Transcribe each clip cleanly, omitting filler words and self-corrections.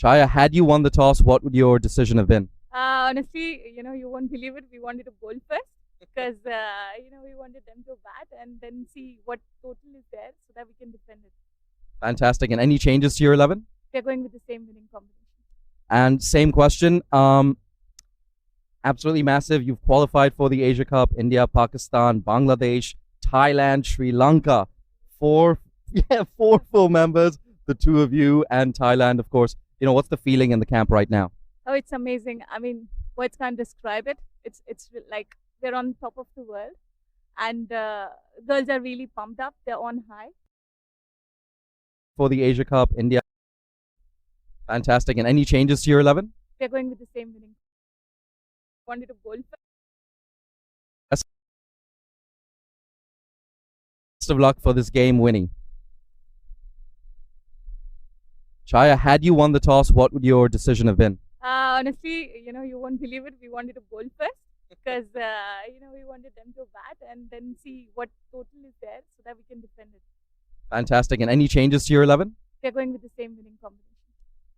Chaya, had you won the toss, what would your decision have been? Honestly, you won't believe it. We wanted to bowl first because, we wanted them to bat and then see what total is there so that we can defend it. Fantastic. And any changes to your 11? We're going with the same winning combination. And same question. Absolutely massive. You've qualified for the Asia Cup. India, Pakistan, Bangladesh, Thailand, Sri Lanka. Four full members. The two of you and Thailand, of course. What's the feeling in the camp right now? Oh, it's amazing. I mean, words can't describe it. It's like we're on top of the world, and girls are really pumped up. They're on high. For the Asia Cup, India. Fantastic. And any changes to your 11? We're going with the same winning. Wanted to bowl first. Best of luck for this game, Winnie. Chaya, had you won the toss, what would your decision have been? Honestly, you won't believe it. We wanted to bowl first because, we wanted them to bat and then see what total is there so that we can defend it. Fantastic. And any changes to your 11? We're going with the same winning combination.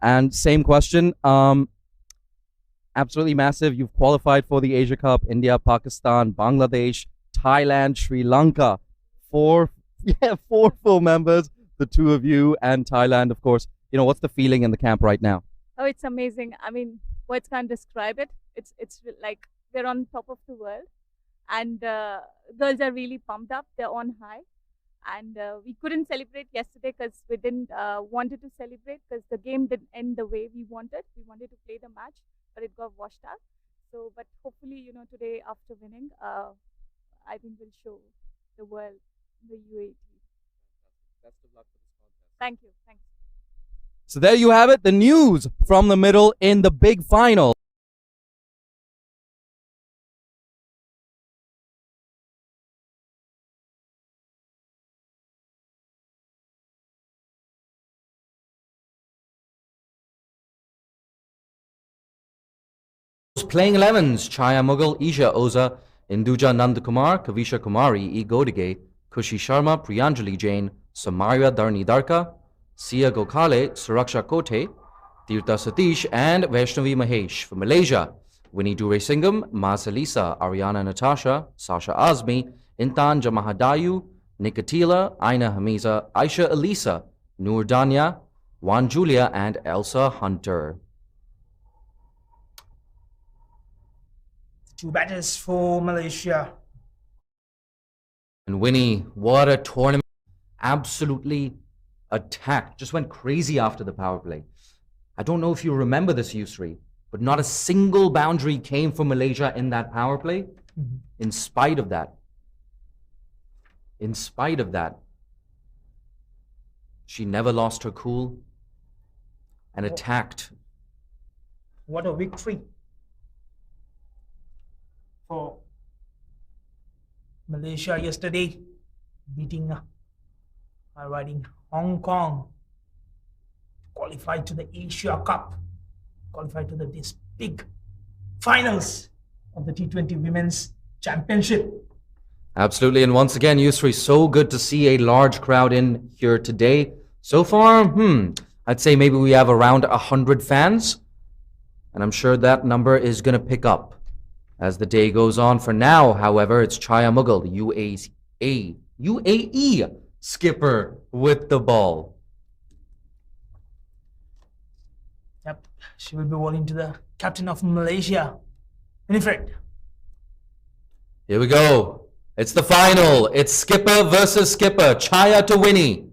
And same question. Absolutely massive. You've qualified for the Asia Cup. India, Pakistan, Bangladesh, Thailand, Sri Lanka. Four full members. The two of you and Thailand, of course. What's the feeling in the camp right now? Oh, it's amazing. I mean, words can't describe it. It's like we're on top of the world, and girls are really pumped up. They're on high, and we couldn't celebrate yesterday because we didn't wanted to celebrate because the game didn't end the way we wanted. We wanted to play the match, but it got washed out. So, but hopefully, today after winning, I think we'll show the world the UAE. Best of luck for this contest. Thank you. Thanks. So there you have it, the news from the middle in the big final. Playing 11s, Chaya Mughal, Isha Oza, Induja Nandakumar, Kavisha Kumari, E. Godige, Kushi Sharma, Priyanjali Jain, Samaria Dharni Darka, Sia Gokhale, Suraksha Kote, Tirtha Satish, and Vaishnavi Mahesh. For Malaysia, Winnie Dure Singham, Masalisa, Ariana Natasha, Sasha Azmi, Intan Jamahadayu, Nikatila, Aina Hamiza, Aisha Elisa, Noor Danya, Juan Julia, and Elsa Hunter. Two batters for Malaysia. And Winnie, what a tournament. Absolutely attacked. Just went crazy after the power play. I don't know if you remember this, Yusri, but not a single boundary came from Malaysia in that power play. In spite of that, she never lost her cool and attacked. What a victory for Malaysia yesterday, beating riding Hong Kong, qualified to the Asia Cup, qualified to this big finals of the T20 Women's Championship. Absolutely, and once again, Yusri, so good to see a large crowd in here today. So far, I'd say maybe we have around 100 fans, and I'm sure that number is going to pick up as the day goes on. For now, however, it's Chaya Mughal, the UAE skipper with the ball. Yep, she will be bowling to the captain of Malaysia, Winifred. Here we go. It's the final. It's skipper versus skipper. Chaya to Winnie.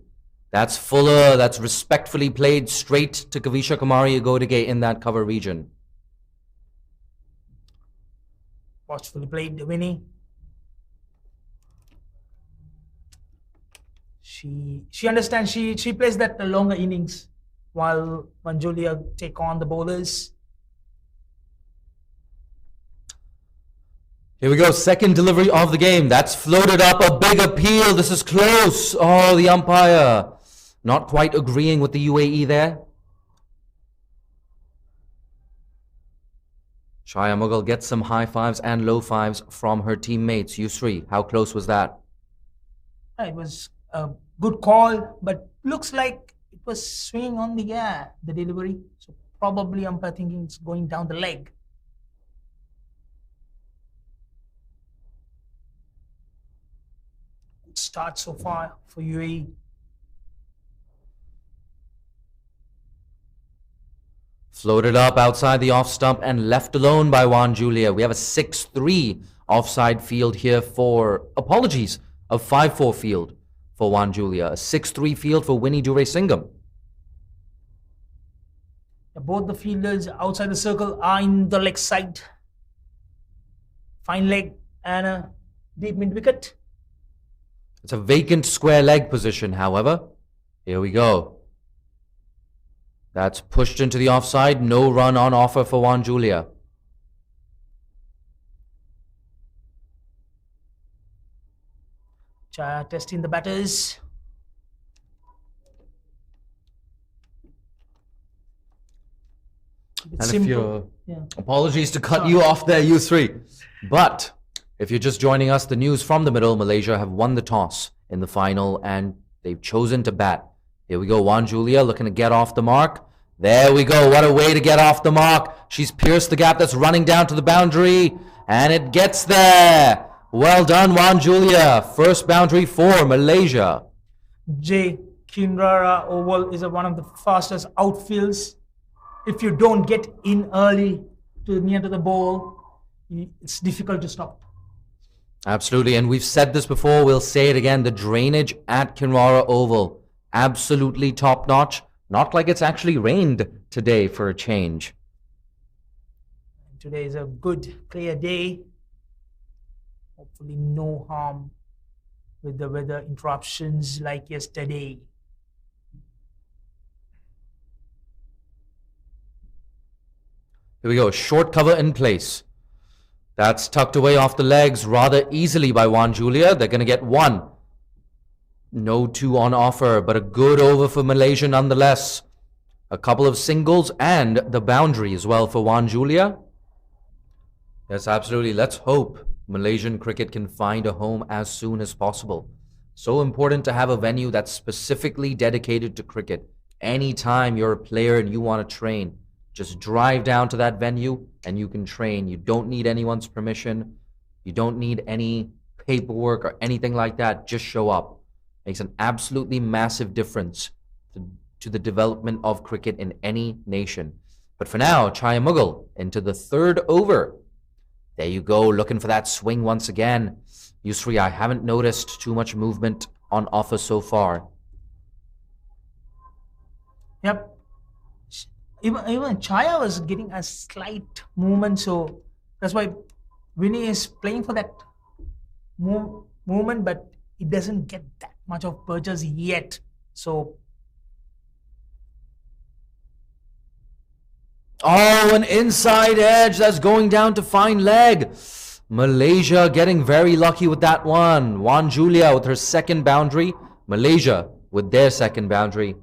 That's fuller. That's respectfully played straight to Kavisha Kumari Agodige in that cover region. Watchfully played the Winnie. She understands. She plays that longer innings while Manjulia take on the bowlers. Here we go, second delivery of the game. That's floated up, a big appeal. This is close. Oh, the umpire not quite agreeing with the UAE there. Chaya Mughal gets some high fives and low fives from her teammates. Yusri, how close was that? It was a good call, but looks like it was swinging on the air, the delivery. So probably umpire thinking it's going down the leg. Good start so far for UAE. Floated up outside the off stump and left alone by Juan Julia. We have a 6-3 offside field here for, apologies, a 5-4 field for Juan Julia. A 6-3 field for Winnie Duraisingam. Both the fielders outside the circle are in the leg side. Fine leg and a deep mid wicket. It's a vacant square leg position, however. Here we go. That's pushed into the offside. No run on offer for Juan Julia. Chaya testing the batters. And simple. Apologies to cut you off there, you three. But if you're just joining us, the news from the middle, Malaysia have won the toss in the final and they've chosen to bat. Here we go, Juan Julia looking to get off the mark. There we go, what a way to get off the mark. She's pierced the gap that's running down to the boundary and it gets there. Well done, Juan Julia. First boundary for Malaysia. Kinrara Oval is one of the fastest outfields. If you don't get in early near to the ball, it's difficult to stop. Absolutely, and we've said this before, we'll say it again. The drainage at Kinrara Oval, absolutely top-notch. Not like it's actually rained today for a change. Today is a good, clear day. Hopefully no harm with the weather interruptions like yesterday. Here we go, short cover in place. That's tucked away off the legs rather easily by Juan Julia. They're going to get one. No two on offer, but a good over for Malaysia nonetheless. A couple of singles and the boundary as well for Juan Julia. Yes, absolutely. Let's hope Malaysian cricket can find a home as soon as possible. So important to have a venue that's specifically dedicated to cricket. Anytime you're a player and you want to train, just drive down to that venue and you can train. You don't need anyone's permission. You don't need any paperwork or anything like that. Just show up. Makes an absolutely massive difference to the development of cricket in any nation. But for now, Chaya Mughal into the third over. There you go, looking for that swing once again. Yusri, I haven't noticed too much movement on offer so far. Yep. Even Chaya was getting a slight movement, so that's why Winnie is playing for that movement, but it doesn't get that much of purchase yet. So, oh, an inside edge that's going down to fine leg. Malaysia getting very lucky with that one. Juan Julia with her second boundary. Malaysia with their second boundary.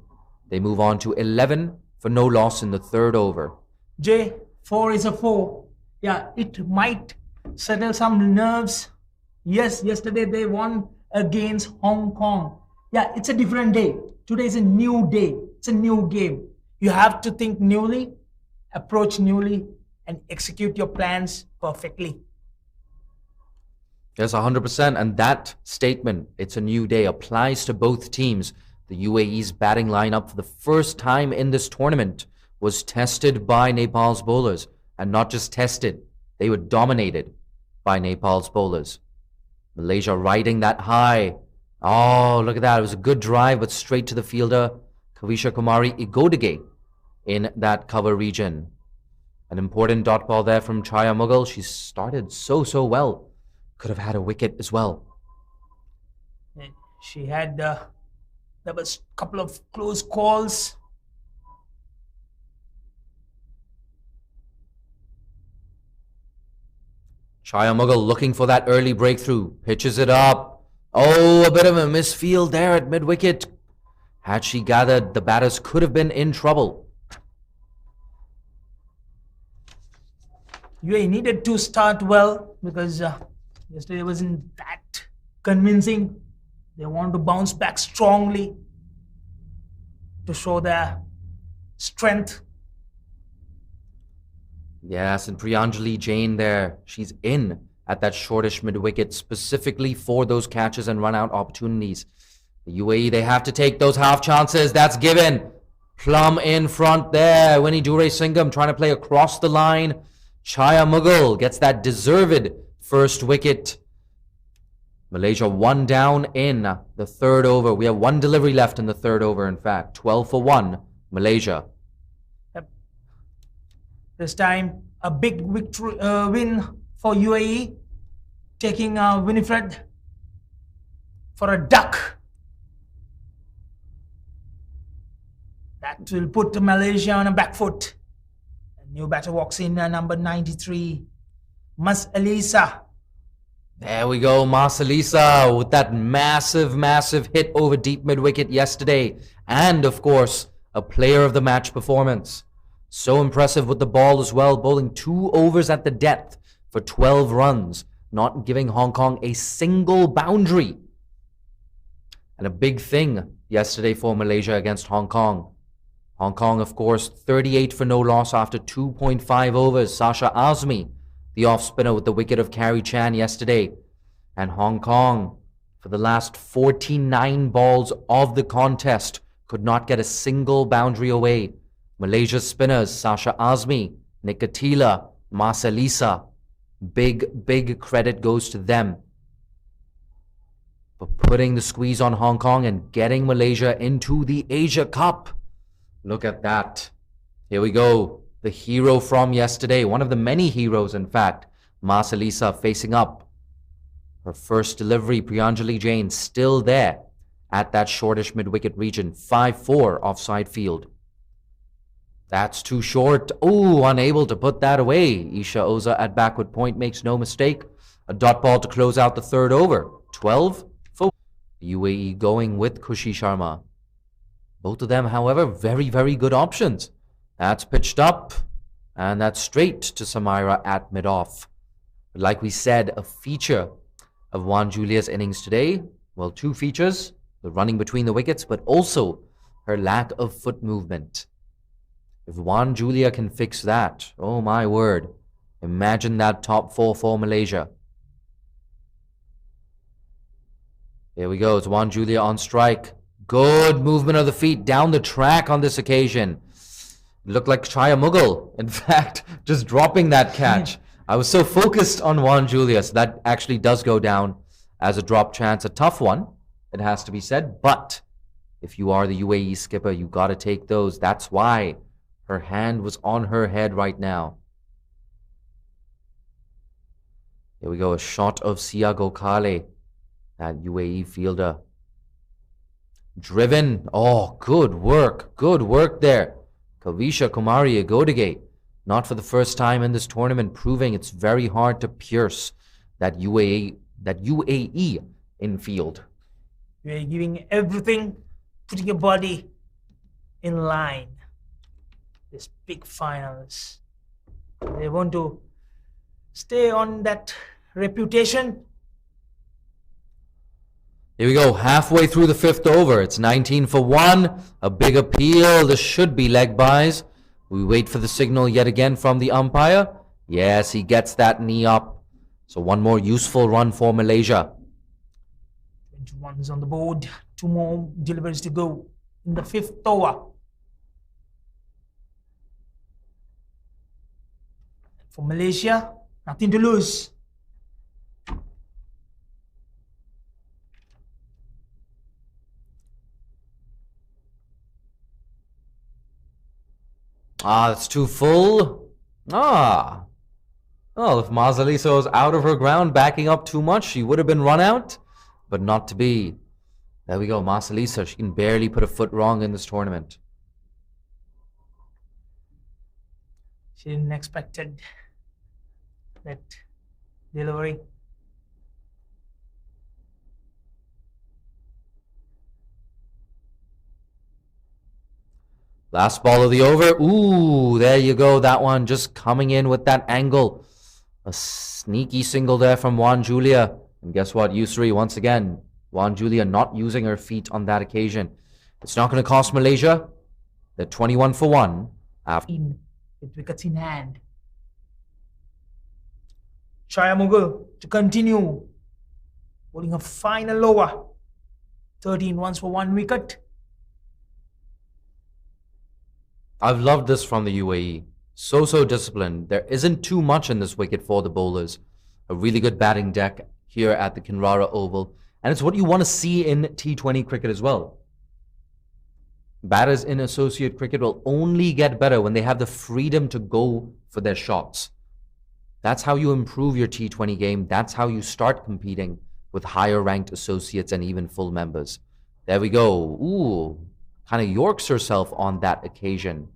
They move on to 11 for no loss in the third over. 4 is a 4. Yeah, it might settle some nerves. Yes, yesterday they won against Hong Kong. Yeah, it's a different day. Today is a new day. It's a new game. You have to think newly, approach newly, and execute your plans perfectly. Yes, 100%. And that statement, it's a new day, applies to both teams. The UAE's batting lineup for the first time in this tournament was tested by Nepal's bowlers. And not just tested, they were dominated by Nepal's bowlers. Malaysia riding that high. Oh, look at that. It was a good drive, but straight to the fielder, Kavisha Kumari Igodige, in that cover region. An important dot ball there from Chaya Mughal. She started so well. Could have had a wicket as well. She had, there was a couple of close calls. Chaya Mughal looking for that early breakthrough. Pitches it up. Oh, a bit of a misfield there at mid-wicket. Had she gathered, the batters could have been in trouble. UAE needed to start well because yesterday wasn't that convincing. They want to bounce back strongly. to show their strength. Yes, and Priyanjali Jain there. She's in at that shortish mid-wicket specifically for those catches and run-out opportunities. The UAE, they have to take those half chances. That's given. Plum in front there. Winnie Dure Singham trying to play across the line. Chaya Mughal gets that deserved first wicket. Malaysia 1 down in the third over. We have 1 delivery left in the third over, in fact. 12 for 1, Malaysia. Yep. This time, a big victory, win for UAE, taking Winifred for a duck. That will put Malaysia on a back foot. A new batter walks in, number 93, Mas Elisa. There we go, Masalisa with that massive hit over deep mid-wicket yesterday. And, of course, a player of the match performance. So impressive with the ball as well, bowling 2 overs at the depth for 12 runs, not giving Hong Kong a single boundary. And a big thing yesterday for Malaysia against Hong Kong. Hong Kong, of course, 38 for no loss after 2.5 overs. Sasha Azmi, the off-spinner with the wicket of Carrie Chan yesterday. And Hong Kong, for the last 49 balls of the contest, could not get a single boundary away. Malaysia's spinners, Sasha Azmi, Nikatila, Masalisa, big credit goes to them for putting the squeeze on Hong Kong and getting Malaysia into the Asia Cup. Look at that. Here we go. The hero from yesterday, one of the many heroes, in fact, Masalisa facing up. Her first delivery, Priyanjali Jain, still there at that shortish mid-wicket region. 5-4 offside field. That's too short. Oh, unable to put that away. Isha Oza at backward point makes no mistake. A dot ball to close out the third over. 12 for UAE going with Khushi Sharma. Both of them, however, very good options. That's pitched up, and that's straight to Samaira at mid-off. But like we said, a feature of Juan Julia's innings today, well, 2 features, the running between the wickets, but also her lack of foot movement. If Juan Julia can fix that, oh my word, imagine that top 4 for Malaysia. There we go, it's Juan Julia on strike. Good movement of the feet down the track on this occasion. It looked like Chaya Mughal, in fact, just dropping that catch. I was so focused on Juan Julia, so that actually does go down as a drop chance. A tough one, it has to be said, but if you are the UAE skipper, you got to take those. That's why her hand was on her head right now. Here we go, a shot of Sia Gokhale, that UAE fielder. Driven. Oh, good work there. Kavisha Kumari Agodige, not for the first time in this tournament, proving it's very hard to pierce that UAE infield. You're giving everything, putting your body in line. This big finals. They want to stay on that reputation. Here we go, halfway through the 5th over. It's 19 for 1. A big appeal. This should be leg byes. We wait for the signal yet again from the umpire. Yes, he gets that knee up. So 1 more useful run for Malaysia. 21 is on the board. 2 more deliveries to go in the 5th over. For Malaysia, nothing to lose. That's too full. Well, if Masalisa was out of her ground, backing up too much, she would have been run out, but not to be. There we go, Masalisa. She can barely put a foot wrong in this tournament. She didn't expect that delivery. Last ball of the over. Ooh, there you go. That one just coming in with that angle. A sneaky single there from Juan Julia. And guess what, Yusri, once again, Juan Julia not using her feet on that occasion. It's not going to cost Malaysia. They're 21 for 1 after. With wickets in hand. Chaya Mughal to continue. Bowling a final over. 13 runs for 1 wicket. I've loved this from the UAE. So disciplined. There isn't too much in this wicket for the bowlers. A really good batting deck here at the Kinrara Oval. And it's what you want to see in T20 cricket as well. Batters in associate cricket will only get better when they have the freedom to go for their shots. That's how you improve your T20 game. That's how you start competing with higher ranked associates and even full members. There we go. Ooh, kind of yorks herself on that occasion.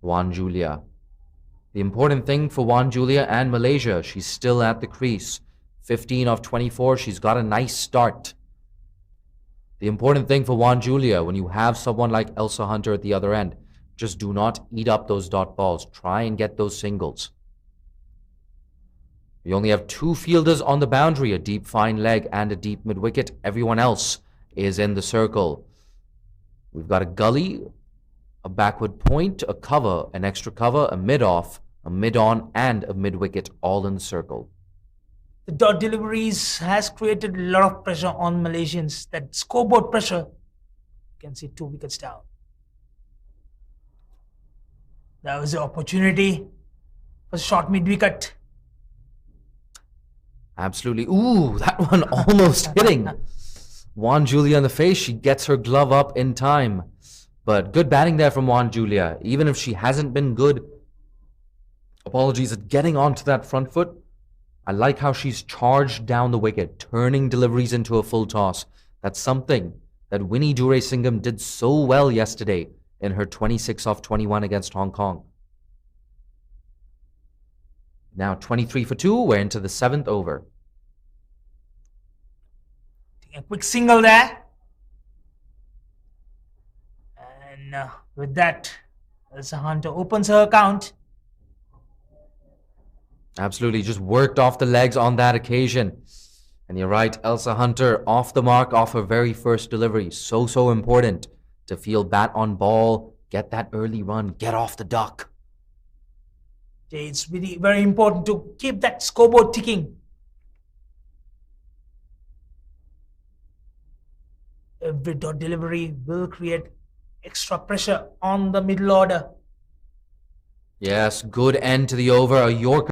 Wan Julia. The important thing for Wan Julia and Malaysia, she's still at the crease. 15 of 24, she's got a nice start. The important thing for Wan Julia, when you have someone like Elsa Hunter at the other end, just do not eat up those dot balls. Try and get those singles. You only have 2 fielders on the boundary, a deep fine leg and a deep mid-wicket. Everyone else is in the circle. We've got a gully, a backward point, a cover, an extra cover, a mid-off, a mid-on, and a mid-wicket, all in the circle. The dot deliveries has created a lot of pressure on Malaysians. That scoreboard pressure, you can see 2 wickets down. That was the opportunity for short mid-wicket. Absolutely. Ooh, that one almost hitting. Wan Julia in the face. She gets her glove up in time. But good batting there from Wan Julia. Even if she hasn't been good, apologies, at getting onto that front foot, I like how she's charged down the wicket, turning deliveries into a full toss. That's something that Winnie Duresingham did so well yesterday in her 26 off 21 against Hong Kong. Now 23 for 2, we're into the 7th over. A quick single there. And with that, Elsa Hunter opens her account. Absolutely, just worked off the legs on that occasion. And you're right, Elsa Hunter off the mark off her very first delivery. So important to feel bat on ball, get that early run, get off the duck. It's really very important to keep that scoreboard ticking. Every dot delivery will create extra pressure on the middle order. Yes, good end to the over. A Yorker